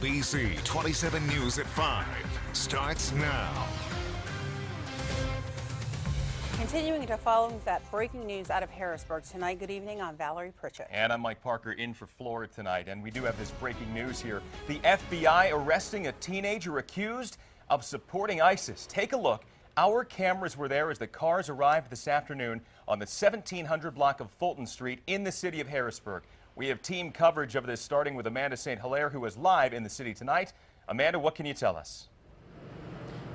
ABC27 News at 5 starts now. Continuing to follow that breaking news out of Harrisburg tonight. Good evening, I'm Valerie Pritchett. And I'm Mike Parker in for Flora tonight. And we do have this breaking news here. The FBI arresting a teenager accused of supporting ISIS. Take a look. Our cameras were there as the cars arrived this afternoon on the 1700 block of Fulton Street in the city of Harrisburg. We have team coverage of this starting with Amanda St. Hilaire, who is live in the city tonight. Amanda, what can you tell us?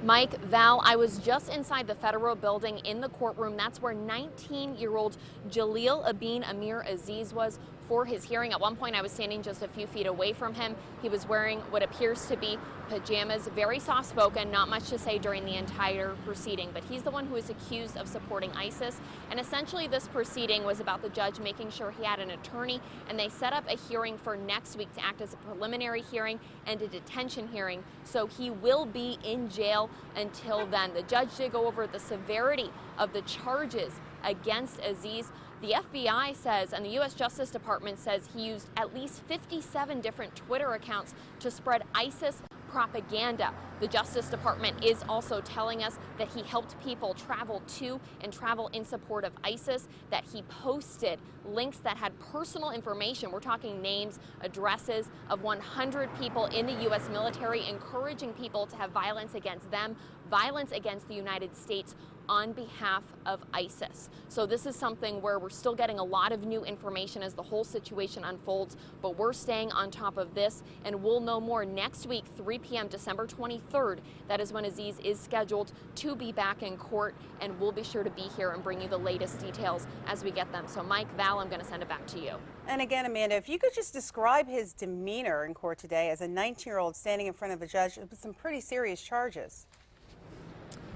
Mike, Val, I was just inside the federal building in the courtroom. That's where 19-year-old Jalil Abin Amir Aziz was for his hearing. At one point, I was standing just a few feet away from him. He was wearing what appears to be pajamas, very soft-spoken, not much to say during the entire proceeding. But he's the one who is accused of supporting ISIS. And essentially, this proceeding was about the judge making sure he had an attorney, and they set up a hearing for next week to act as a preliminary hearing and a detention hearing. So he will be in jail until then. The judge did go over the severity of the charges against Aziz. The FBI says, and the U.S. Justice Department says, he used at least 57 different Twitter accounts to spread ISIS propaganda. The Justice Department is also telling us that he helped people travel to and travel in support of ISIS, that he posted links that had personal information. We're talking names, addresses of 100 people in the U.S. military, encouraging people to have violence against them, violence against the United States on behalf of ISIS. So this is something where we're still getting a lot of new information as the whole situation unfolds, but we're staying on top of this, and we'll know more next week, 3 p.m. December 23rd. That is when Aziz is scheduled to be back in court, and we'll be sure to be here and bring you the latest details as we get them. So Mike, Val, I'm going to send it back to you. And again, Amanda, if you could just describe his demeanor in court today as a 19-year-old standing in front of a judge with some pretty serious charges.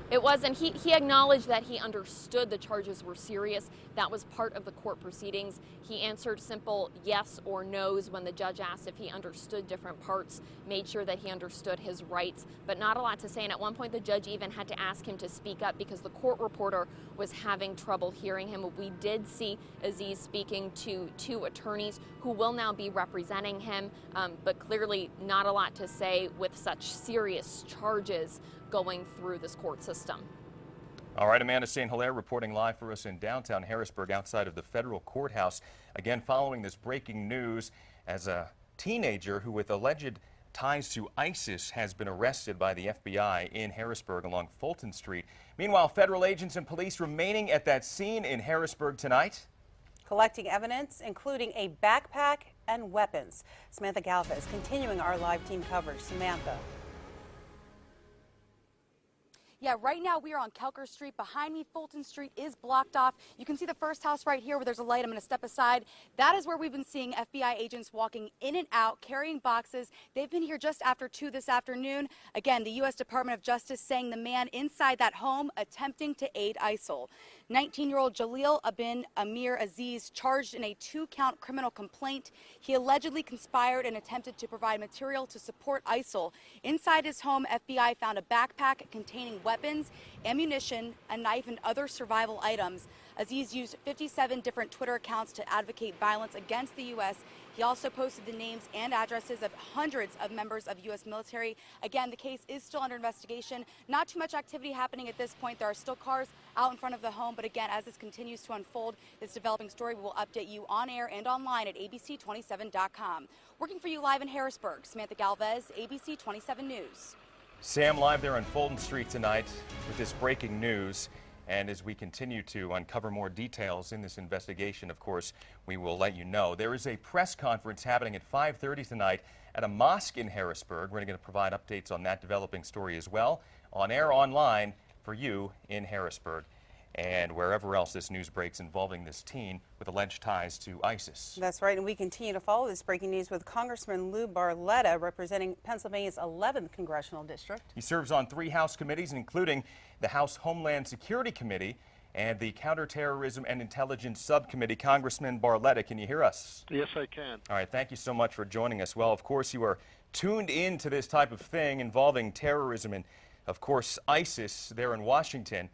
It was, and he acknowledged that he understood the charges were serious. That was part of the court proceedings. He answered simple yes or no's when the judge asked if he understood different parts, made sure that he understood his rights, but not a lot to say. And at one point, the judge even had to ask him to speak up because the court reporter was having trouble hearing him. We did see Aziz speaking to two attorneys who will now be representing him, but clearly not a lot to say with such serious charges going through this court system. All right, Amanda St. Hilaire reporting live for us in downtown Harrisburg outside of the federal courthouse. Again, following this breaking news as a teenager who with alleged ties to ISIS has been arrested by the FBI in Harrisburg along Fulton Street. Meanwhile, federal agents and police remaining at that scene in Harrisburg tonight, collecting evidence, including a backpack and weapons. Samantha Galvez continuing our live team coverage. Samantha. Yeah, right now we are on Kelker Street. Behind me, Fulton Street is blocked off. You can see the first house right here where there's a light. I'm going to step aside. That is where we've been seeing FBI agents walking in and out, carrying boxes. They've been here just after 2 this afternoon. Again, the U.S. Department of Justice saying the man inside that home attempting to aid ISIL. 19-year-old Jalil Abin Amir Aziz charged in a 2-count criminal complaint. He allegedly conspired and attempted to provide material to support ISIL. Inside his home, FBI found a backpack containing weapons, ammunition, a knife, and other survival items. Aziz used 57 different Twitter accounts to advocate violence against the U.S. He also posted the names and addresses of hundreds of members of U.S. military. Again, the case is still under investigation. Not too much activity happening at this point. There are still cars out in front of the home. But again, as this continues to unfold, this developing story, we will update you on air and online at ABC27.com. Working for you live in Harrisburg, Samantha Galvez, ABC27 News. Sam live there on Fulton Street tonight with this breaking news. And as we continue to uncover more details in this investigation, of course, we will let you know. There is a press conference happening at 5:30 tonight at a mosque in Harrisburg. We're going to provide updates on that developing story as well, on air, online, for you in Harrisburg and wherever else this news breaks involving this teen with alleged ties to ISIS. That's right, and we continue to follow this breaking news with Congressman Lou Barletta representing Pennsylvania's 11th Congressional District. He serves on 3 House committees, including the House Homeland Security Committee and the Counterterrorism and Intelligence Subcommittee. Congressman Barletta, can you hear us? Yes, I can. All right, thank you so much for joining us. Well, of course, you are tuned in to this type of thing involving terrorism and, of course, ISIS there in Washington.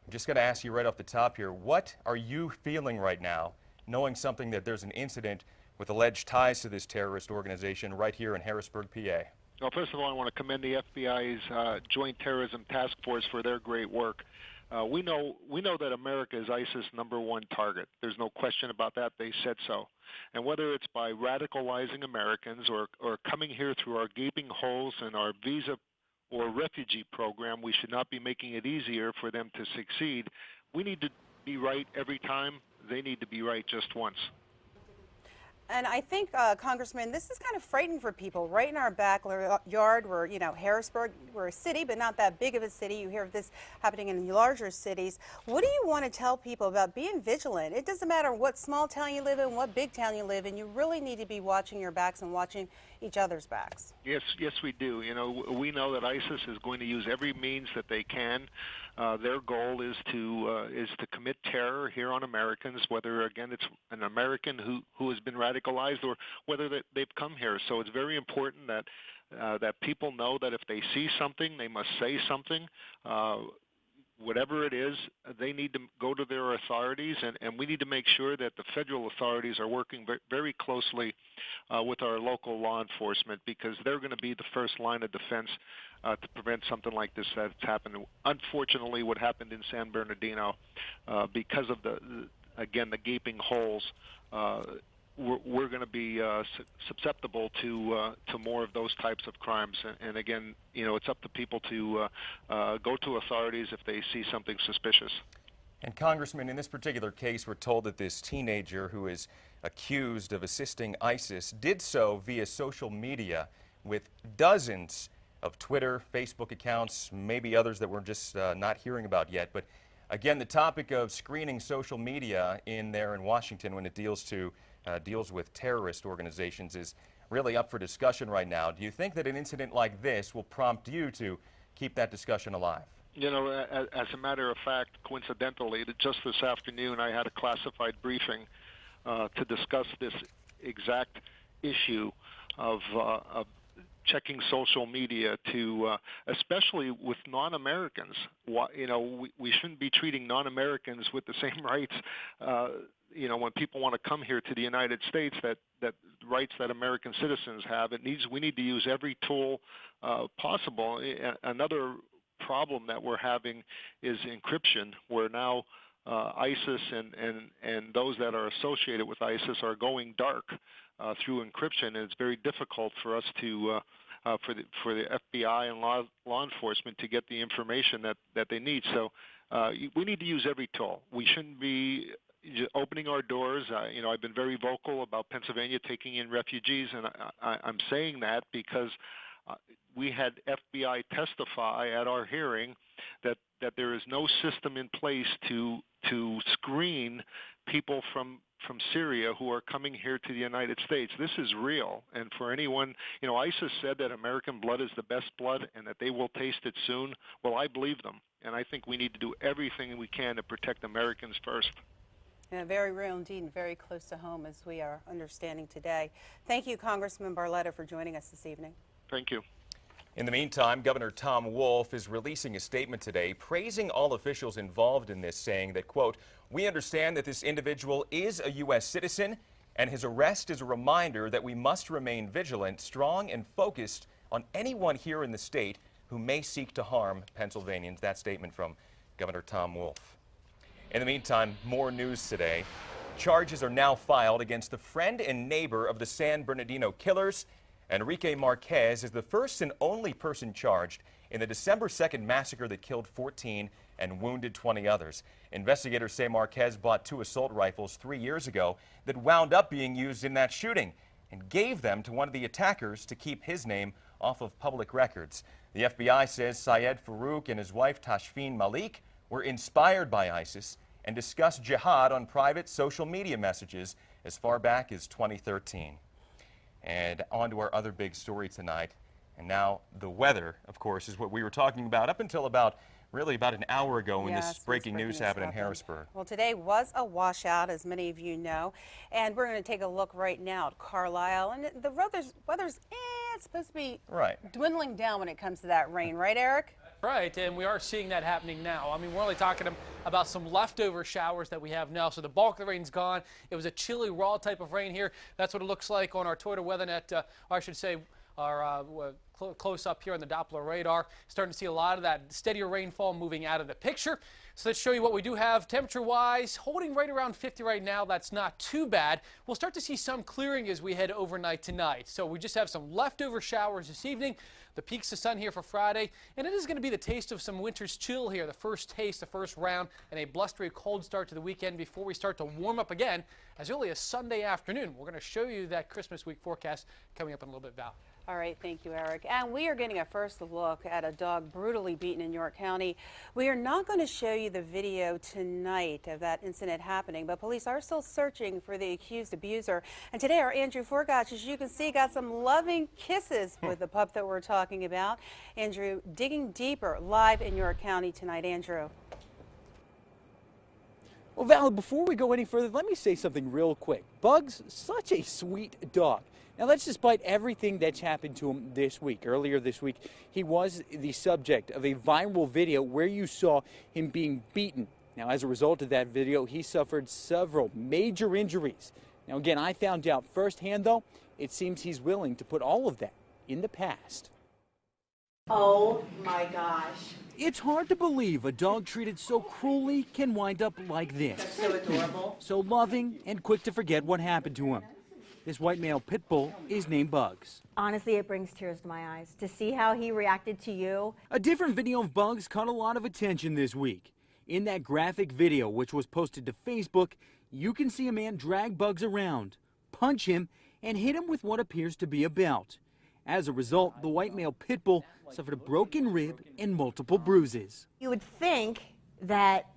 I'm just going to ask you right off the top here, what are you feeling right now, knowing something that there's an incident with alleged ties to this terrorist organization right here in Harrisburg, PA. Well, first of all, I want to commend the FBI's Joint Terrorism Task Force for their great work. We know that America is ISIS' #1 target. There's no question about that. They said so. And whether it's by radicalizing Americans or coming here through our gaping holes in our visa or refugee program, we should not be making it easier for them to succeed. We need to be right every time. They need to be right just once. And I think, Congressman, this is kind of frightening for people. Right in our backyard, we're, Harrisburg, we're a city, but not that big of a city. You hear of this happening in larger cities. What do you want to tell people about being vigilant? It doesn't matter what small town you live in, what big town you live in. You really need to be watching your backs and watching each other's backs. Yes, we do. We know that ISIS is going to use every means that they can. Their goal is to commit terror here on Americans, whether again it's an American who has been radicalized or whether they've come here. So it's very important that people know that if they see something, they must say something. Whatever it is, they need to go to their authorities, and we need to make sure that the federal authorities are working very closely with our local law enforcement, because they're going to be the first line of defense to prevent something like this that's happened. Unfortunately, what happened in San Bernardino, because of the gaping holes, we're going to be susceptible to more of those types of crimes. And again, it's up to people to go to authorities if they see something suspicious. And Congressman, in this particular case, we're told that this teenager who is accused of assisting ISIS did so via social media with dozens of Twitter, Facebook accounts, maybe others that we're just not hearing about yet. But again, the topic of screening social media in Washington when it deals with terrorist organizations is really up for discussion right now. Do you think that an incident like this will prompt you to keep that discussion alive? As a matter of fact, coincidentally, just this afternoon I had a classified briefing to discuss this exact issue of checking social media especially with non-Americans. We shouldn't be treating non-Americans with the same rights. When people want to come here to the United States, that rights that American citizens have, we need to use every tool possible. Another problem that we're having is encryption, where now ISIS and those that are associated with ISIS are going dark through encryption, and it's very difficult for us for the FBI and law enforcement to get the information that they need. So we need to use every tool. We shouldn't be opening our doors. I've been very vocal about Pennsylvania taking in refugees, and I'm saying that because we had FBI testify at our hearing that there is no system in place to screen people from Syria who are coming here to the United States. This is real, and for anyone, ISIS said that American blood is the best blood and that they will taste it soon. Well, I believe them, and I think we need to do everything we can to protect Americans first. Yeah, very real indeed, and very close to home, as we are understanding today. Thank you, Congressman Barletta, for joining us this evening. Thank you. In the meantime, Governor Tom Wolf is releasing a statement today praising all officials involved in this, saying that, quote, "We understand that this individual is a U.S. citizen, and his arrest is a reminder that we must remain vigilant, strong, and focused on anyone here in the state who may seek to harm Pennsylvanians." That statement from Governor Tom Wolf. In the meantime, more news today. Charges are now filed against the friend and neighbor of the San Bernardino killers. Enrique Marquez is the first and only person charged in the December 2nd massacre that killed 14 and wounded 20 others. Investigators say Marquez bought 2 assault rifles 3 years ago that wound up being used in that shooting and gave them to one of the attackers to keep his name off of public records. The FBI says Syed Farouk and his wife Tashfeen Malik were inspired by ISIS and discussed jihad on private social media messages as far back as 2013. And on to our other big story tonight. And now the weather, of course, is what we were talking about up until about an hour ago when this breaking news happened in Harrisburg. Well, today was a washout, as many of you know. And we're going to take a look right now at Carlisle. And the weather's it's supposed to be dwindling down when it comes to that rain, right, Eric? Right, and we are seeing that happening now. I mean, we're only talking about some leftover showers that we have now. So the bulk of the rain's gone. It was a chilly, raw type of rain here. That's what it looks like on our Twitter WeatherNet, or I should say, our close up here on the Doppler radar. Starting to see a lot of that steadier rainfall moving out of the picture. So let's show you what we do have temperature-wise. Holding right around 50 right now. That's not too bad. We'll start to see some clearing as we head overnight tonight. So we just have some leftover showers this evening. The peaks of sun here for Friday, and it is going to be the taste of some winter's chill here. The first taste, the first round, and a blustery cold start to the weekend before we start to warm up again as early as Sunday afternoon. We're going to show you that Christmas week forecast coming up in a little bit, Val. All right, thank you, Eric. And we are getting a first look at a dog brutally beaten in York County. We are not going to show you the video tonight of that incident happening, but police are still searching for the accused abuser. And today, our Andrew Forgach, as you can see, got some loving kisses with the pup that we're talking about. Andrew, digging deeper live in York County tonight. Andrew. Well, Val, before we go any further, let me say something real quick. Bug's such a sweet dog. Now, that's despite everything that's happened to him this week. Earlier this week, he was the subject of a viral video where you saw him being beaten. Now, as a result of that video, he suffered several major injuries. Now, again, I found out firsthand, though, it seems he's willing to put all of that in the past. Oh my gosh. It's hard to believe a dog treated so cruelly can wind up like this. That's so adorable. So loving and quick to forget what happened to him. This white male pit bull is named Bugs. Honestly, it brings tears to my eyes to see how he reacted to you. A different video of Bugs caught a lot of attention this week. In that graphic video, which was posted to Facebook, you can see a man drag Bugs around, punch him, and hit him with what appears to be a belt. As a result, the white male pit bull suffered a broken rib and multiple bruises. You would think that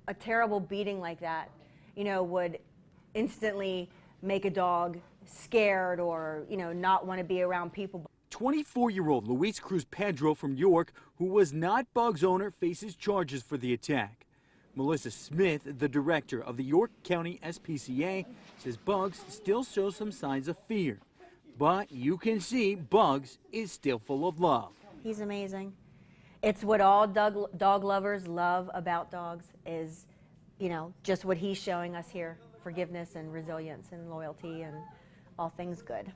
a terrible beating like that, would instantly make a dog scared or, not want to be around people. 24-year-old Luis Cruz Pedro from York, who was not Bugs' owner, faces charges for the attack. Melissa Smith, the director of the York County SPCA, says Bugs still shows some signs of fear. But you can see Bugs is still full of love. He's amazing. It's what all dog lovers love about dogs is, just what he's showing us here. Forgiveness and resilience and loyalty and all things good.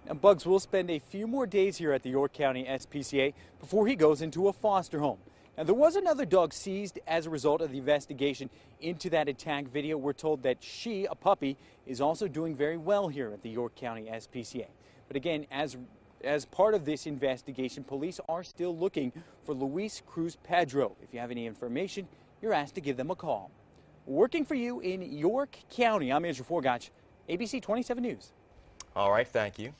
Now, Bugs will spend a few more days here at the York County SPCA before he goes into a foster home. Now, there was another dog seized as a result of the investigation into that attack video. We're told that she, a puppy, is also doing very well here at the York County SPCA. But again, as part of this investigation, police are still looking for Luis Cruz Pedro. If you have any information, you're asked to give them a call. Working for you in York County, I'm Andrew Forgach, ABC27 News. All right, thank you.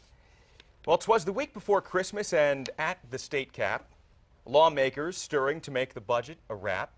Well, 'twas the week before Christmas, and at the state cap, lawmakers stirring to make the budget a wrap,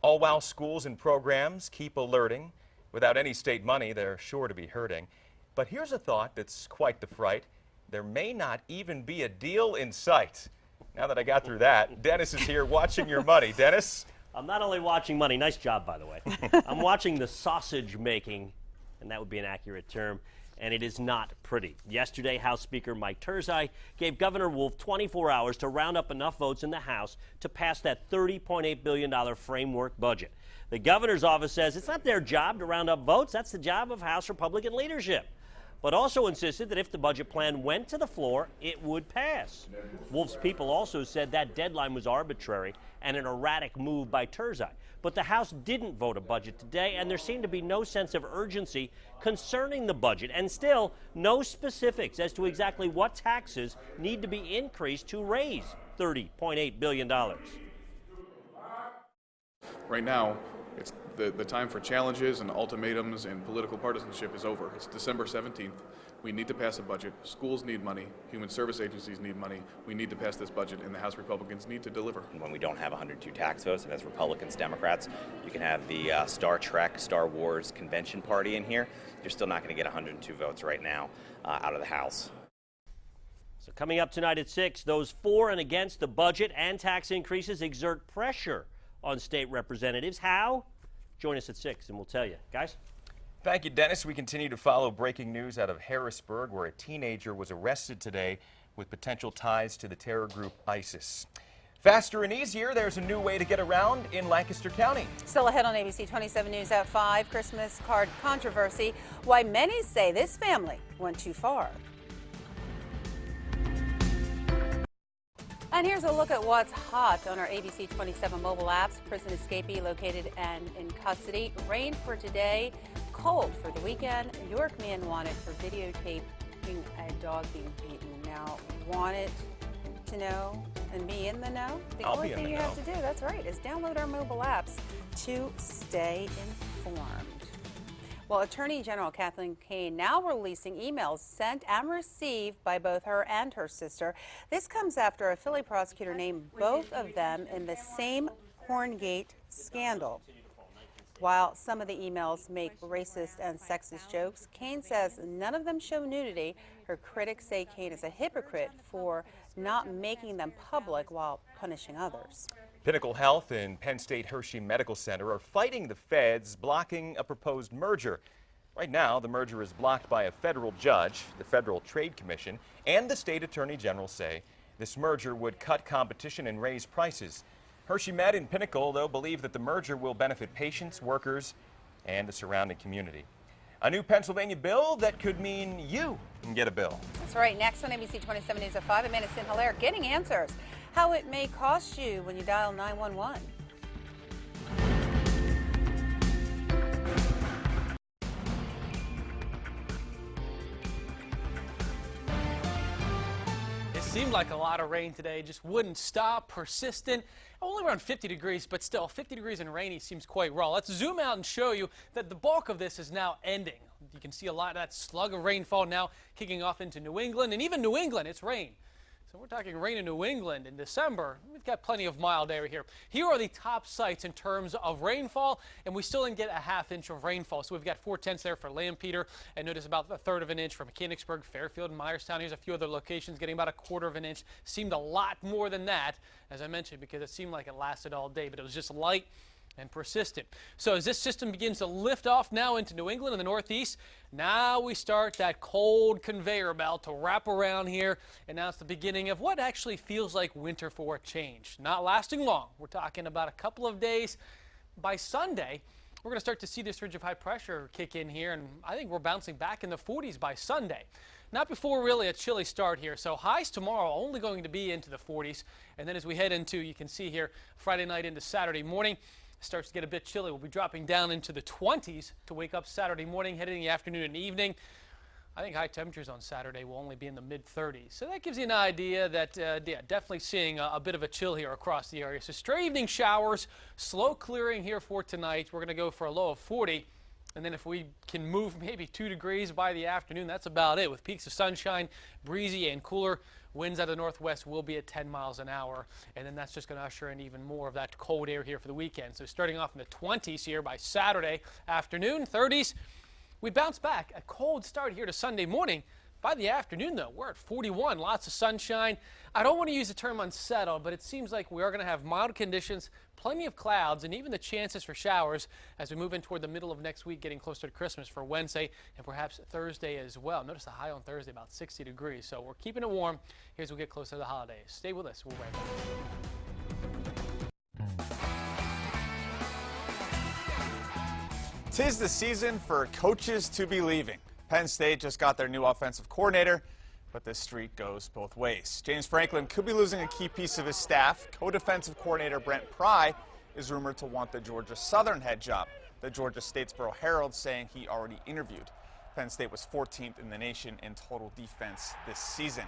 all while schools and programs keep alerting. Without any state money, they're sure to be hurting. But here's a thought that's quite the fright. There may not even be a deal in sight. Now that I got through that, Dennis is here watching your money. Dennis? I'm not only watching money, nice job, by the way. I'm watching the sausage making, and that would be an accurate term, and it is not pretty. Yesterday, House Speaker Mike Turzai gave Governor Wolf 24 hours to round up enough votes in the House to pass that $30.8 billion framework budget. The governor's office says it's not their job to round up votes. That's the job of House Republican leadership, but also insisted that if the budget plan went to the floor, it would pass. Wolf's people also said that deadline was arbitrary and an erratic move by Turzai. But the House didn't vote a budget today, and there seemed to be no sense of urgency concerning the budget, and still no specifics as to exactly what taxes need to be increased to raise $30.8 billion. Right now, it's the time for challenges and ultimatums and political partisanship is over. It's December 17th. We need to pass a budget. Schools need money. Human service agencies need money. We need to pass this budget, and the House Republicans need to deliver. When we don't have 102 tax votes, and as Republicans, Democrats, you can have the Star Trek, Star Wars convention party in here. You're still not going to get 102 votes right now out of the House. So coming up tonight at 6, those for and against the budget and tax increases exert pressure on state representatives. How? Join us at 6 and we'll tell you. Guys? Thank you, Dennis. We continue to follow breaking news out of Harrisburg, where a teenager was arrested today with potential ties to the terror group ISIS. Faster and easier, there's a new way to get around in Lancaster County. Still ahead on ABC27 News at 5, Christmas card controversy, why many say this family went too far. And here's a look at what's hot on our ABC27 mobile apps. Prison escapee located and in custody. Rain for today, cold for the weekend. New York man wanted for videotaping a dog being beaten. Now, wanted to know and be in the know? The only thing you have to do, that's right, is download our mobile apps to stay informed. Well, Attorney General Kathleen Kane now releasing emails sent and received by both her and her sister. This comes after a Philly prosecutor named both of them in the same Horngate scandal. While some of the emails make racist and sexist jokes, Kane says none of them show nudity. Her critics say Kane is a hypocrite for not making them public while punishing others. Pinnacle Health and Penn State Hershey Medical Center are fighting the feds blocking a proposed merger. Right now, the merger is blocked by a federal judge. The Federal Trade Commission and the state attorney general say this merger would cut competition and raise prices. Hershey Med and Pinnacle, though, believe that the merger will benefit patients, workers, and the surrounding community. A new Pennsylvania bill that could mean you can get a bill. That's right. Next on ABC27 News at 5, Amanda St-Hilaire getting answers. How it may cost you when you dial 911. It seemed like a lot of rain today, just wouldn't stop, persistent. Only around 50 degrees, but still 50 degrees and rainy seems quite raw. Let's zoom out and show you that the bulk of this is now ending. You can see a lot of that slug of rainfall now kicking off into New England, and even New England, it's rain. So we're talking rain in New England in December. We've got plenty of mild area here. Here are the top sites in terms of rainfall, and we still didn't get a ½ inch of rainfall. So we've got 4/10 there for Lampeter, and notice about 1/3 of an inch for Mechanicsburg, Fairfield, and Myerstown. Here's a few other locations getting about 1/4 of an inch. Seemed a lot more than that, as I mentioned, because it seemed like it lasted all day, but it was just light and persistent. So as this system begins to lift off now into New England and the Northeast, now we start that cold conveyor belt to wrap around here, and now it's the beginning of what actually feels like winter for a change. Not lasting long. We're talking about a couple of days. By Sunday, we're going to start to see this ridge of high pressure kick in here, and I think we're bouncing back in the 40s by Sunday. Not before really a chilly start here. So highs tomorrow only going to be into the 40s, and then as we head into, you can see here, Friday night into Saturday morning, starts to get a bit chilly. We'll be dropping down into the 20s to wake up Saturday morning, heading in the afternoon and evening. I think high temperatures on Saturday will only be in the mid-30s. So that gives you an idea that, yeah, definitely seeing a bit of a chill here across the area. So stray evening showers, slow clearing here for tonight. We're going to go for a low of 40. And then if we can move maybe 2 degrees by the afternoon, that's about it. With peaks of sunshine, breezy and cooler. Winds out of the northwest will be at 10 miles an hour, and then that's just going to usher in even more of that cold air here for the weekend. So starting off in the 20s here by Saturday afternoon, 30s. We bounce back. A cold start here to Sunday morning. By the afternoon, though, we're at 41. Lots of sunshine. I don't want to use the term unsettled, but it seems like we are going to have mild conditions, plenty of clouds, and even the chances for showers as we move in toward the middle of next week, getting closer to Christmas for Wednesday and perhaps Thursday as well. Notice the high on Thursday, about 60 degrees. So we're keeping it warm. Here's as we get closer to the holidays. Stay with us. We'll be right back. 'Tis the season for coaches to be leaving. Penn State just got their new offensive coordinator, but this streak goes both ways. James Franklin could be losing a key piece of his staff. Co-defensive coordinator Brent Pry is rumored to want the Georgia Southern head job. The Georgia Statesboro Herald saying he already interviewed. Penn State was 14th in the nation in total defense this season.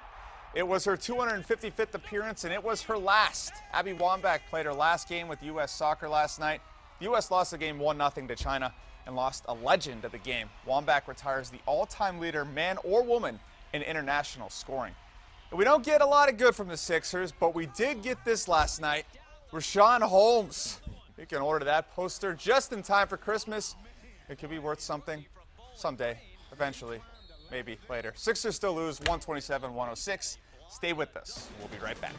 It was her 255th appearance, and it was her last. Abby Wambach played her last game with U.S. Soccer last night. The U.S. lost the game 1-0 to China and lost a legend of the game. Wambach retires the all-time leader, man or woman, in international scoring. And we don't get a lot of good from the Sixers, but we did get this last night. Rashawn Holmes. You can order that poster just in time for Christmas. It could be worth something someday, eventually, maybe later. Sixers still lose 127-106. Stay with us. We'll be right back.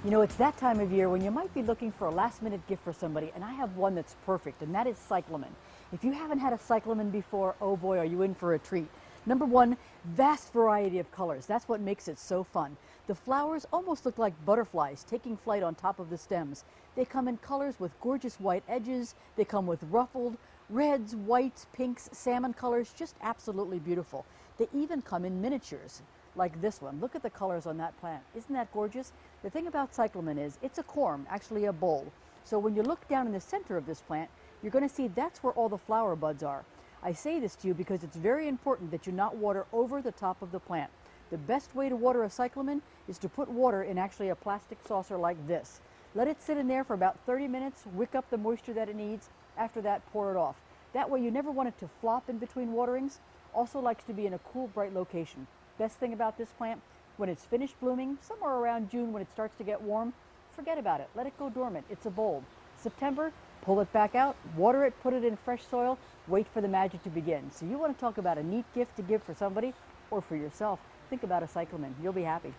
You know, it's that time of year when you might be looking for a last-minute gift for somebody, and I have one that's perfect, and that is cyclamen. If you haven't had a cyclamen before, oh boy, are you in for a treat. Number one, vast variety of colors. That's what makes it so fun. The flowers almost look like butterflies taking flight on top of the stems. They come in colors with gorgeous white edges. They come with ruffled reds, whites, pinks, salmon colors, just absolutely beautiful. They even come in miniatures, like this one. Look at the colors on that plant. Isn't that gorgeous? The thing about cyclamen is it's a corm, actually a bulb. So when you look down in the center of this plant, you're going to see that's where all the flower buds are. I say this to you because it's very important that you not water over the top of the plant. The best way to water a cyclamen is to put water in actually a plastic saucer like this. Let it sit in there for about 30 minutes, wick up the moisture that it needs. After that, pour it off. That way you never want it to flop in between waterings. Also likes to be in a cool, bright location. Best thing about this plant, when it's finished blooming, somewhere around June when it starts to get warm, forget about it. Let it go dormant. It's a bulb. September, pull it back out, water it, put it in fresh soil, wait for the magic to begin. So you want to talk about a neat gift to give for somebody or for yourself. Think about a cyclamen. You'll be happy.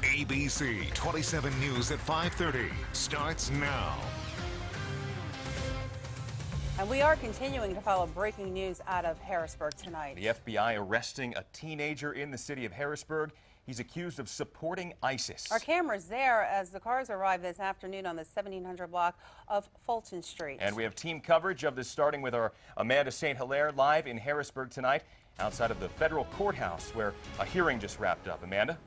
ABC27 News at 5:30 starts now. And we are continuing to follow breaking news out of Harrisburg tonight. The FBI arresting a teenager in the city of Harrisburg. He's accused of supporting ISIS. Our camera's there as the cars arrive this afternoon on the 1700 block of Fulton Street. And we have team coverage of this, starting with our Amanda St. Hilaire live in Harrisburg tonight, outside of the federal courthouse where a hearing just wrapped up. Amanda?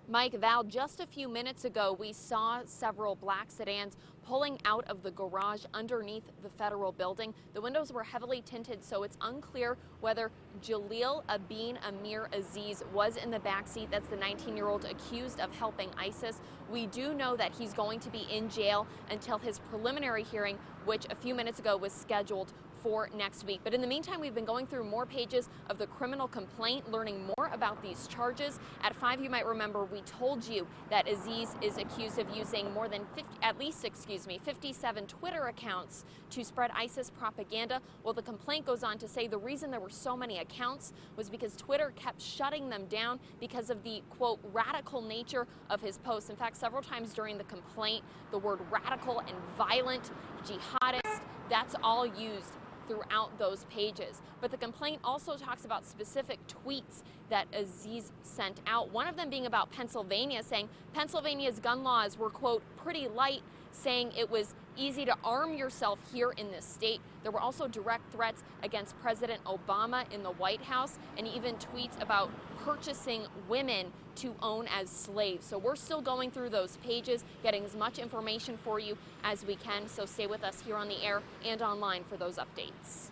Mike, Val, just a few minutes ago, we saw several black sedans pulling out of the garage underneath the federal building. The windows were heavily tinted, so it's unclear whether Jalil Abin Amir Aziz was in the backseat. That's the 19-year-old accused of helping ISIS. We do know that he's going to be in jail until his preliminary hearing, which a few minutes ago was scheduled for next week. But in the meantime, we've been going through more pages of the criminal complaint, learning more about these charges. At 5, you might remember we told you that Aziz is accused of using more than 57 Twitter accounts to spread ISIS propaganda. Well, the complaint goes on to say the reason there were so many accounts was because Twitter kept shutting them down because of the, quote, radical nature of his posts. In fact, several times during the complaint, the word radical and violent, jihadist, that's all used throughout those pages. But the complaint also talks about specific tweets that Aziz sent out. One of them being about Pennsylvania, saying Pennsylvania's gun laws were, quote, pretty light, saying it was easy to arm yourself here in this state. There were also direct threats against President Obama in the White House, and even tweets about purchasing women to own as slaves. So we're still going through those pages, getting as much information for you as we can. So stay with us here on the air and online for those updates.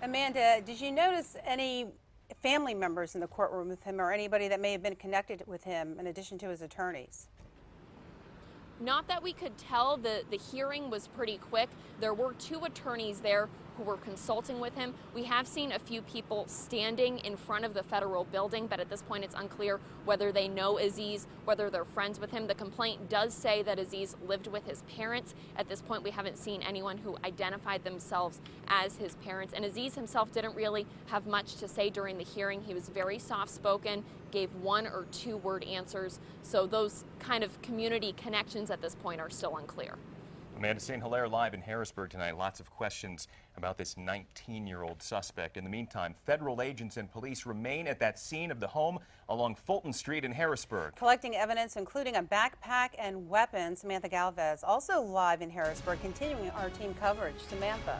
Amanda, did you notice any family members in the courtroom with him or anybody that may have been connected with him in addition to his attorneys? Not that we could tell. The hearing was pretty quick. There were 2 attorneys there who were consulting with him. We have seen a few people standing in front of the federal building, but at this point it's unclear whether they know Aziz, whether they're friends with him. The complaint does say that Aziz lived with his parents. At this point, we haven't seen anyone who identified themselves as his parents. And Aziz himself didn't really have much to say during the hearing. He was very soft-spoken, gave 1 or 2 word answers. So those kind of community connections at this point are still unclear. Amanda St. Hilaire live in Harrisburg tonight. Lots of questions about this 19-year-old suspect. In the meantime, federal agents and police remain at that scene of the home along Fulton Street in Harrisburg, collecting evidence, including a backpack and weapons. Samantha Galvez also live in Harrisburg, continuing our team coverage. Samantha.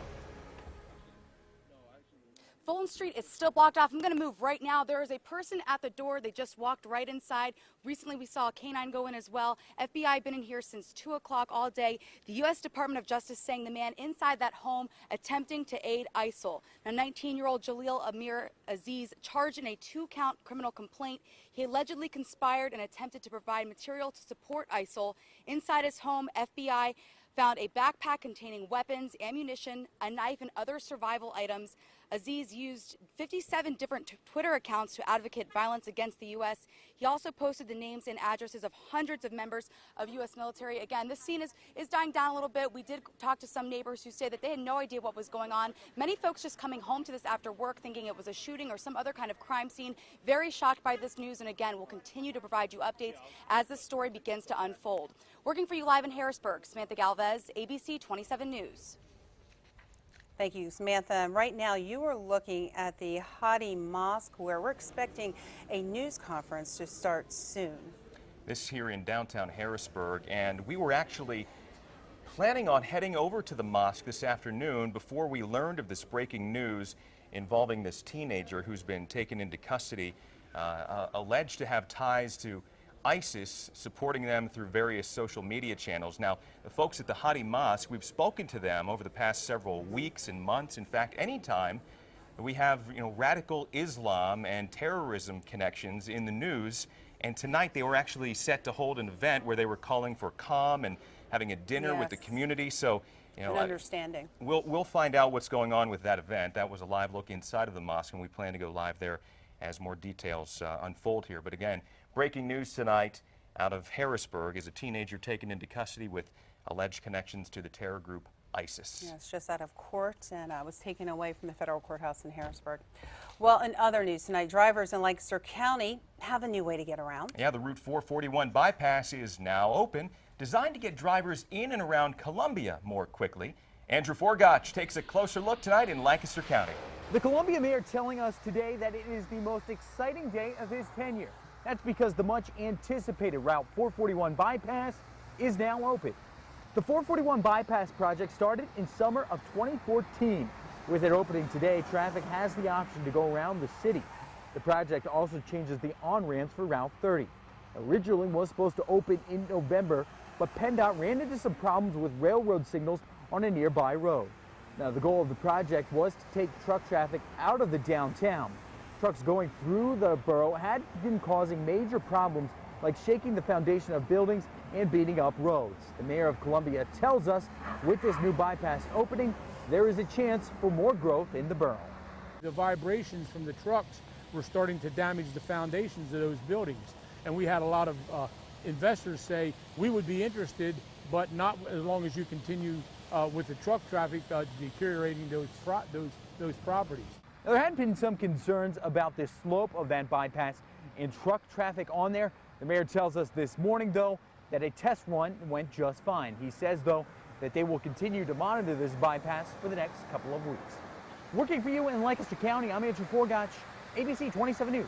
Fulton Street is still blocked off. I'm going to move right now. There is a person at the door. They just walked right inside. Recently, we saw a canine go in as well. FBI been in here since 2 o'clock all day. The U.S. Department of Justice saying the man inside that home attempting to aid ISIL. Now, 19-year-old Jalil Amir Aziz charged in a 2-count criminal complaint. He allegedly conspired and attempted to provide material to support ISIL. Inside his home, FBI found a backpack containing weapons, ammunition, a knife, and other survival items. Aziz used 57 different Twitter accounts to advocate violence against the U.S. He also posted the names and addresses of hundreds of members of U.S. military. Again, this scene is dying down a little bit. We did talk to some neighbors who say that they had no idea what was going on. Many folks just coming home to this after work thinking it was a shooting or some other kind of crime scene. Very shocked by this news, and again, we'll continue to provide you updates as this story begins to unfold. Working for you live in Harrisburg, Samantha Galvez, ABC 27 News. Thank you, Samantha. And right now you are looking at the Whtm Mosque, where we're expecting a news conference to start soon. This here in downtown Harrisburg, and we were actually planning on heading over to the mosque this afternoon before we learned of this breaking news involving this teenager who's been taken into custody, alleged to have ties to ISIS, supporting them through various social media channels. Now, the folks at the Whtm Mosque, we've spoken to them over the past several weeks and months. In fact, anytime we have, radical Islam and terrorism connections in the news, and tonight they were actually set to hold an event where they were calling for calm and having a dinner with the community. So, an understanding. We'll find out what's going on with that event. That was a live look inside of the mosque, and we plan to go live there as more details unfold here. But again, breaking news tonight out of Harrisburg is a teenager taken into custody with alleged connections to the terror group ISIS. Yes, just out of court and was taken away from the federal courthouse in Harrisburg. Well, in other news tonight, drivers in Lancaster County have a new way to get around. Yeah, the Route 441 bypass is now open, designed to get drivers in and around Columbia more quickly. Andrew Forgach takes a closer look tonight in Lancaster County. The Columbia mayor telling us today that it is the most exciting day of his tenure. That's because the much anticipated Route 441 bypass is now open. The 441 bypass project started in summer of 2014. With it opening today, traffic has the option to go around the city. The project also changes the on-ramps for Route 30. Originally was supposed to open in November, but PennDOT ran into some problems with railroad signals on a nearby road. Now, the goal of the project was to take truck traffic out of the downtown. Trucks going through the borough had been causing major problems like shaking the foundation of buildings and beating up roads. The mayor of Columbia tells us with this new bypass opening, there is a chance for more growth in the borough. The vibrations from the trucks were starting to damage the foundations of those buildings. And we had a lot of investors say, we would be interested, but not as long as you continue with the truck traffic deteriorating those properties. Now, there had been some concerns about the slope of that bypass and truck traffic on there. The mayor tells us this morning, though, that a test run went just fine. He says, though, that they will continue to monitor this bypass for the next couple of weeks. Working for you in Lancaster County, I'm Andrew Forgach, ABC 27 News.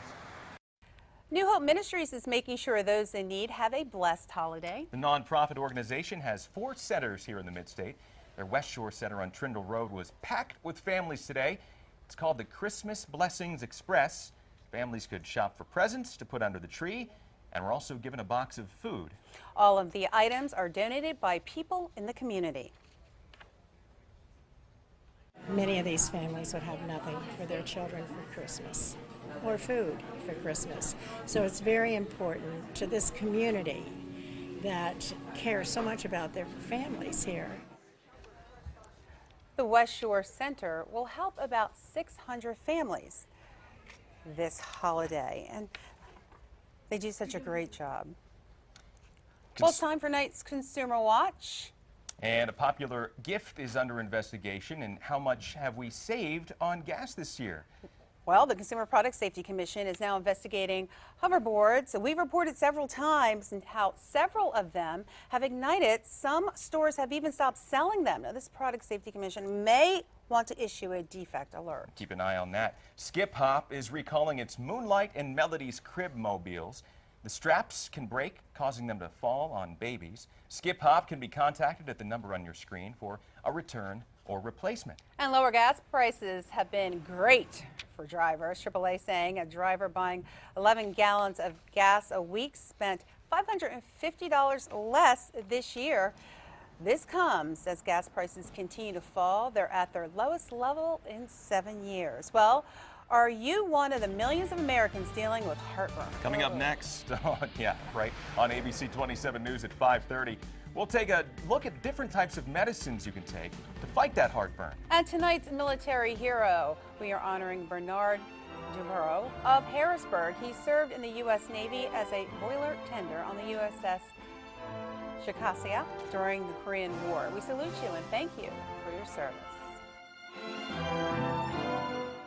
New Hope Ministries is making sure those in need have a blessed holiday. The nonprofit organization has 4 centers here in the Mid-State. Their West Shore Center on Trindle Road was packed with families today. It's called the Christmas Blessings Express. Families could shop for presents to put under the tree, and we're also given a box of food. All of the items are donated by people in the community. Many of these families would have nothing for their children for Christmas or food for Christmas. So it's very important to this community that cares so much about their families here. The West Shore Center will help about 600 families this holiday, and they do such a great job. Well, it's time for tonight's Consumer Watch. And a popular gift is under investigation. And how much have we saved on gas this year? Well, the Consumer Product Safety Commission is now investigating hoverboards. We've reported several times and how several of them have ignited. Some stores have even stopped selling them. Now, this Product Safety Commission may want to issue a defect alert. Keep an eye on that. Skip Hop is recalling its Moonlight and Melodies crib mobiles. The straps can break, causing them to fall on babies. Skip Hop can be contacted at the number on your screen for a return or replacement. And lower gas prices have been great for drivers. AAA saying a driver buying 11 gallons of gas a week spent $550 less this year. This comes as gas prices continue to fall. They're at their lowest level in 7 years. Well, are you one of the millions of Americans dealing with heartburn? Coming up next, on ABC 27 News at 5:30, We'll take a look at different types of medicines you can take to fight that heartburn. And tonight's military hero, we are honoring Bernard Dtba of Harrisburg. He served in the U.S. Navy as a boiler tender on the USS Shikasia during the Korean War. We salute you and thank you for your service.